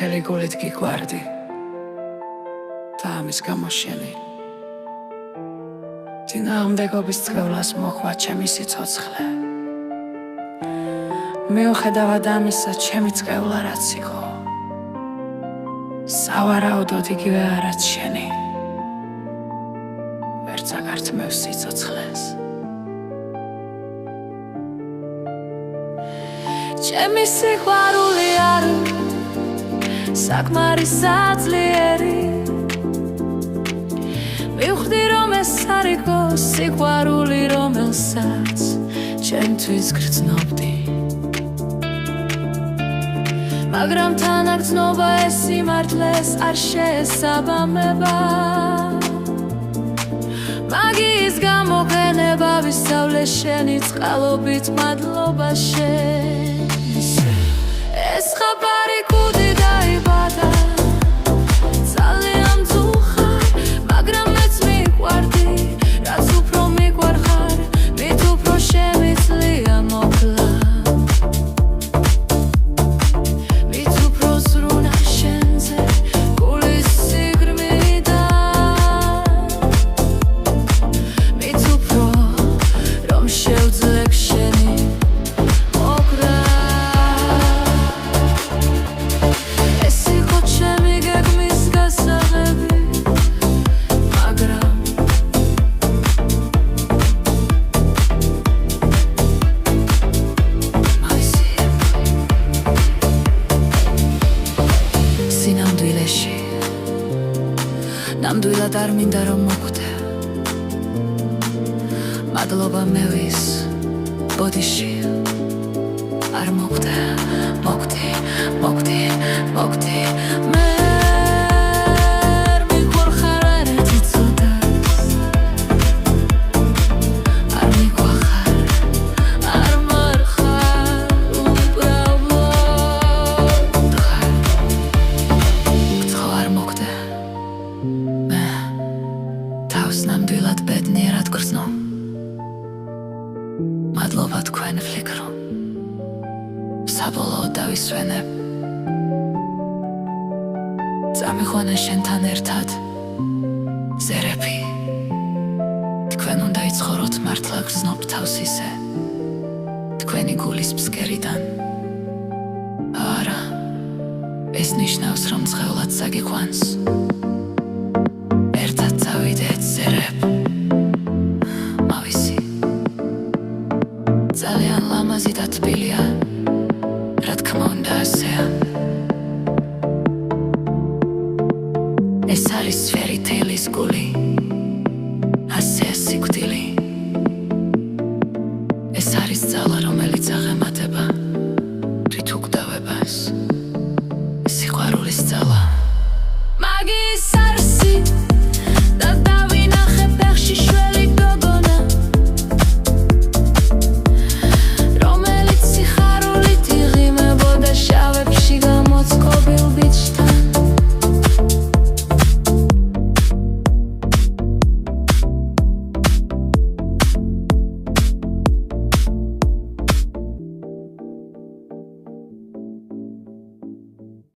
მთელი გულით გიგვარდი და ამის გამო შენი წინააღმდეგობის წყევლას მოხვა ჩემი სიცოცხლე. მიუხედავად ამისა, ჩემი წყევლა რაც იყო, სავარაუდოდ იგივე არაც შენი ვერც აგართმევს სიცოცხლეს. ჩემი სიყვარული არ საკმარი საძლიერი, მივხვდი რომ ეს არ იყო სიყვარული, რომელსაც ჩემთვის გრძნობდი, მაგრამ თანაგრძნობა ეს სიმართლეს არ შეესაბამება. მაგიის გამოყენება ვისწავლე შენი წყალობით, მადლობა შენ. ეს ხაბარი კუდი დაიბადა ძალიან ძუხარ, მაგრამ მეც მიყვარდი, რაც უფრო მიყვარ ხარ, მით უფრო შემიძლია მოკლა. მით უფრო ზრუნა შენზე გულის სიღრმიდან, მით უფრო რომ შევძლებ შენი მოკლა. ნამდვილად არ მინდა რომ მოკვდე, მადლობა მე ვის ბოდიში არ მოკვდე, მოკვდი მე მიყვარ ხარ არეთი ცოტას, არ მიყვარ ხარ, არ მარხარ, უბრალოდ ხარ, გწყო არ მოკვდე. თავს ნამდვილად ბედნიერად გრძნო, მადლობა თქვენ ფიქრო, საბოლოოდ დავისვენებ. წამიყვანა შენთან ერთად ზერები, თქვენ უნდა იცხოვროთ მართლა გრძნობთ თავს ისე თქვენი გულის ფსკერიდან. არა, ეს ნიშნავს რომ წყევლად საგიყვანს, ერთად წავიდეთ ზერებ. მავისი ძალიან ლამაზი და თბილია, რა თქმა უნდა ასეა. ეს არის ფერი თეილის გული, ასეა სიკვდილი. ეს არის ძალა რომელიც აღემატება